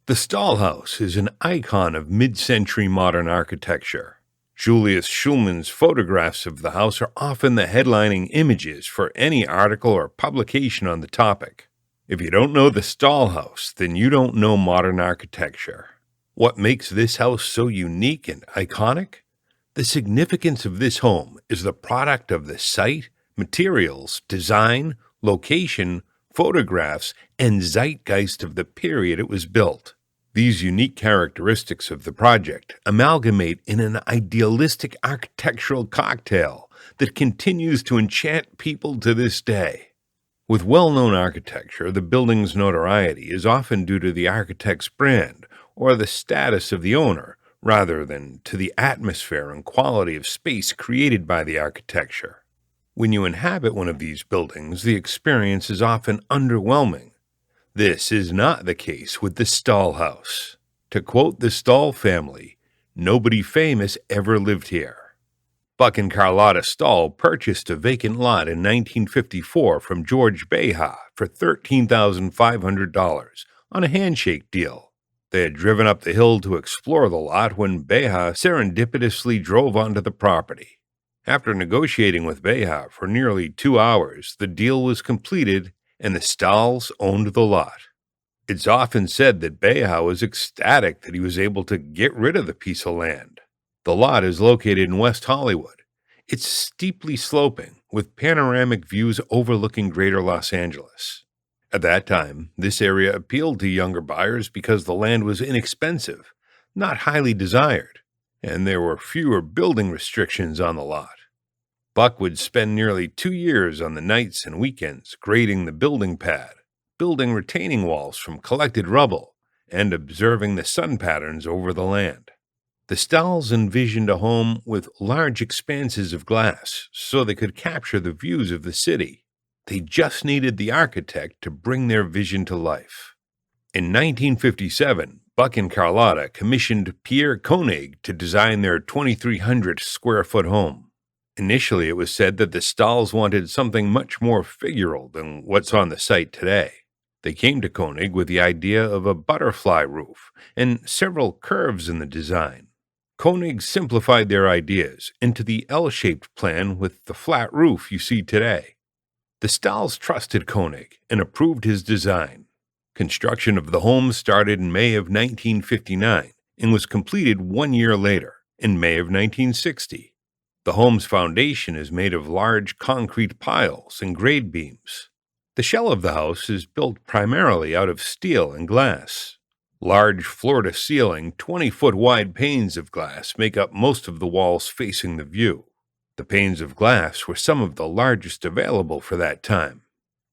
The Stahl House is an icon of mid-century modern architecture. Julius Schulman's photographs of the house are often the headlining images for any article or publication on the topic. If you don't know the Stahl House, then you don't know modern architecture. What makes this house so unique and iconic? The significance of this home is the product of the site, materials, design, location, photographs, and zeitgeist of the period it was built. These unique characteristics of the project amalgamate in an idealistic architectural cocktail that continues to enchant people to this day. With well-known architecture, the building's notoriety is often due to the architect's brand or the status of the owner, rather than to the atmosphere and quality of space created by the architecture. When you inhabit one of these buildings, the experience is often underwhelming. This is not the case with the Stahl House. To quote the Stahl family, "Nobody famous ever lived here." Buck and Carlotta Stahl purchased a vacant lot in 1954 from George Beha for $13,500 on a handshake deal. They had driven up the hill to explore the lot when Beha serendipitously drove onto the property. After negotiating with Beha for nearly 2 hours, the deal was completed and the Stahls owned the lot. It's often said that Beha was ecstatic that he was able to get rid of the piece of land. The lot is located in West Hollywood. It's steeply sloping, with panoramic views overlooking greater Los Angeles. At that time, this area appealed to younger buyers because the land was inexpensive, not highly desired, and there were fewer building restrictions on the lot. Buck would spend nearly 2 years on the nights and weekends grading the building pad, building retaining walls from collected rubble, and observing the sun patterns over the land. The Stahls envisioned a home with large expanses of glass so they could capture the views of the city. They just needed the architect to bring their vision to life. In 1957, Buck and Carlotta commissioned Pierre Koenig to design their 2,300-square-foot home. Initially, it was said that the Stahls wanted something much more figural than what's on the site today. They came to Koenig with the idea of a butterfly roof and several curves in the design. Koenig simplified their ideas into the L-shaped plan with the flat roof you see today. The Stahls trusted Koenig and approved his design. Construction of the home started in May of 1959 and was completed 1 year later, in May of 1960. The home's foundation is made of large concrete piles and grade beams. The shell of the house is built primarily out of steel and glass. Large floor-to-ceiling, 20-foot-wide panes of glass make up most of the walls facing the view. The panes of glass were some of the largest available for that time.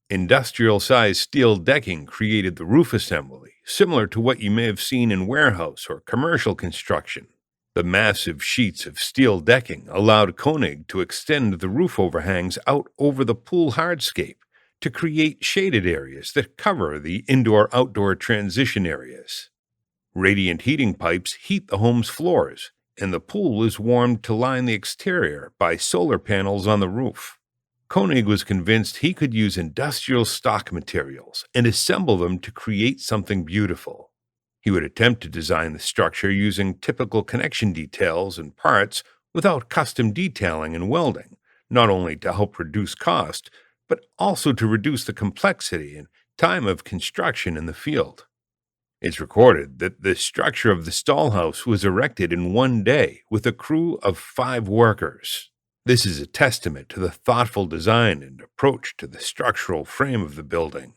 Industrial-sized steel decking created the roof assembly, similar to what you may have seen in warehouse or commercial construction. The massive sheets of steel decking allowed Koenig to extend the roof overhangs out over the pool hardscape to create shaded areas that cover the indoor-outdoor transition areas. Radiant heating pipes heat the home's floors, and the pool is warmed to line the exterior by solar panels on the roof. Koenig was convinced he could use industrial stock materials and assemble them to create something beautiful. He would attempt to design the structure using typical connection details and parts without custom detailing and welding, not only to help reduce cost, but also to reduce the complexity and time of construction in the field. It's recorded that the structure of the Stahl House was erected in 1 day with a crew of 5 workers. This is a testament to the thoughtful design and approach to the structural frame of the building.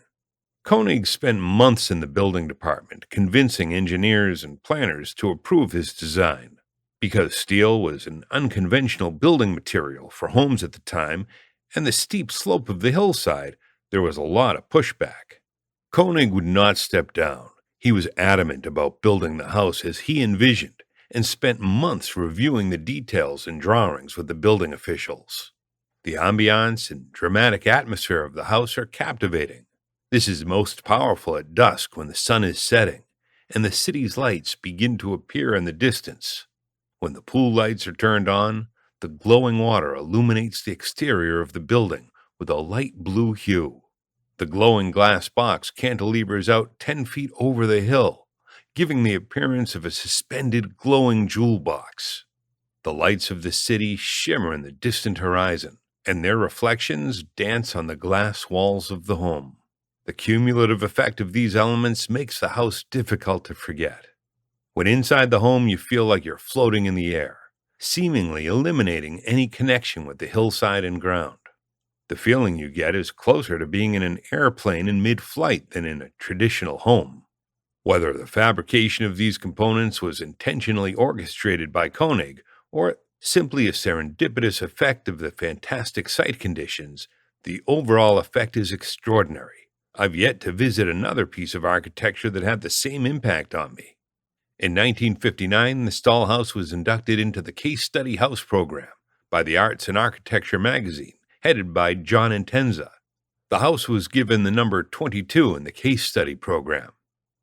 Koenig spent months in the building department convincing engineers and planners to approve his design. Because steel was an unconventional building material for homes at the time, and the steep slope of the hillside, there was a lot of pushback. Koenig would not step down. He was adamant about building the house as he envisioned, and spent months reviewing the details and drawings with the building officials. The ambiance and dramatic atmosphere of the house are captivating. This is most powerful at dusk when the sun is setting, and the city's lights begin to appear in the distance. When the pool lights are turned on, the glowing water illuminates the exterior of the building with a light blue hue. The glowing glass box cantilevers out 10 feet over the hill, giving the appearance of a suspended glowing jewel box. The lights of the city shimmer in the distant horizon, and their reflections dance on the glass walls of the home. The cumulative effect of these elements makes the house difficult to forget. When inside the home, you feel like you're floating in the air, seemingly eliminating any connection with the hillside and ground. The feeling you get is closer to being in an airplane in mid-flight than in a traditional home. Whether the fabrication of these components was intentionally orchestrated by Koenig or simply a serendipitous effect of the fantastic site conditions, the overall effect is extraordinary. I've yet to visit another piece of architecture that had the same impact on me. In 1959, the Stahl House was inducted into the Case Study House program by the Arts and Architecture magazine, headed by John Intenza. The house was given the number 22 in the Case Study program.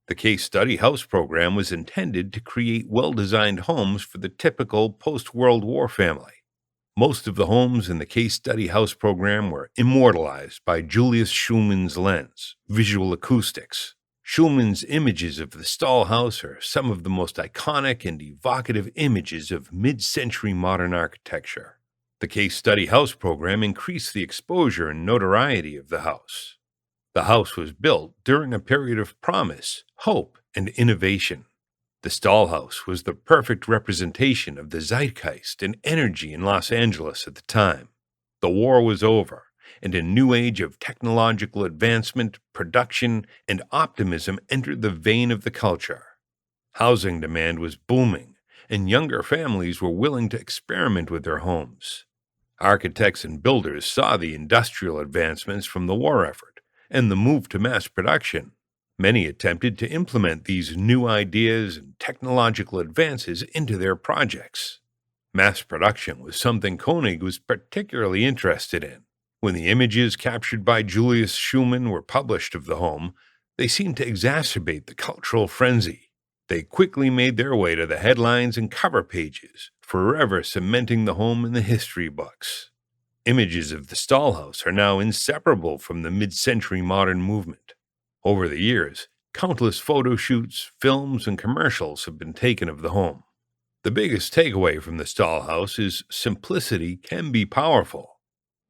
The Case Study House program was intended to create well-designed homes for the typical post-World War family. Most of the homes in the Case Study House program were immortalized by Julius Schulman's lens, visual acoustics. Schulman's images of the Stahl House are some of the most iconic and evocative images of mid-century modern architecture. The Case Study House program increased the exposure and notoriety of the house. The house was built during a period of promise, hope, and innovation. The Stahl House was the perfect representation of the zeitgeist and energy in Los Angeles at the time. The war was over, and a new age of technological advancement, production, and optimism entered the vein of the culture. Housing demand was booming, and younger families were willing to experiment with their homes. Architects and builders saw the industrial advancements from the war effort and the move to mass production. Many attempted to implement these new ideas and technological advances into their projects. Mass production was something Koenig was particularly interested in. When the images captured by Julius Schulman were published of the home, they seemed to exacerbate the cultural frenzy. They quickly made their way to the headlines and cover pages, forever cementing the home in the history books. Images of the Stahl House are now inseparable from the mid-century modern movement. Over the years, countless photo shoots, films, and commercials have been taken of the home. The biggest takeaway from the Stahl House is simplicity can be powerful.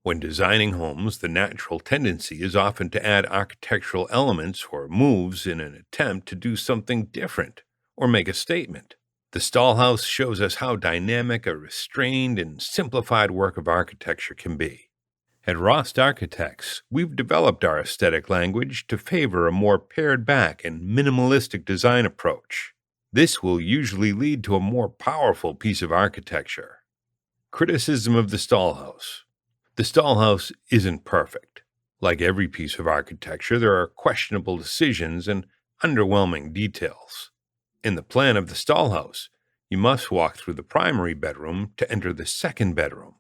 When designing homes, the natural tendency is often to add architectural elements or moves in an attempt to do something different or make a statement. The Stahl House shows us how dynamic a restrained and simplified work of architecture can be. At Rost Architects, we've developed our aesthetic language to favor a more pared-back and minimalistic design approach. This will usually lead to a more powerful piece of architecture. Criticism of the Stahl House. The Stahl House isn't perfect. Like every piece of architecture, there are questionable decisions and underwhelming details. In the plan of the Stahl House, you must walk through the primary bedroom to enter the second bedroom.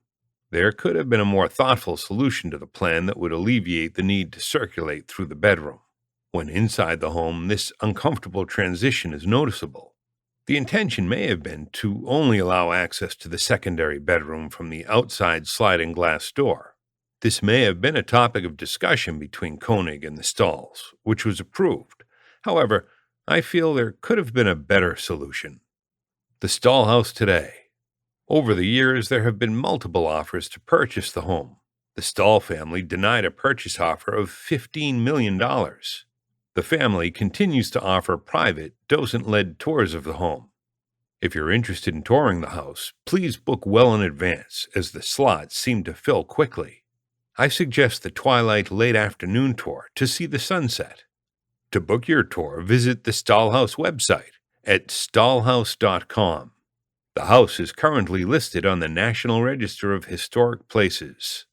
There could have been a more thoughtful solution to the plan that would alleviate the need to circulate through the bedroom. When inside the home, this uncomfortable transition is noticeable. The intention may have been to only allow access to the secondary bedroom from the outside sliding glass door. This may have been a topic of discussion between Koenig and the Stahls, which was approved. However, I feel there could have been a better solution. The Stahl House today. Over the years, there have been multiple offers to purchase the home. The Stahl family denied a purchase offer of $15 million. The family continues to offer private, docent-led tours of the home. If you're interested in touring the house, please book well in advance, as the slots seem to fill quickly. I suggest the twilight late afternoon tour to see the sunset. To book your tour, visit the Stahl House website at stahlhouse.com. The house is currently listed on the National Register of Historic Places.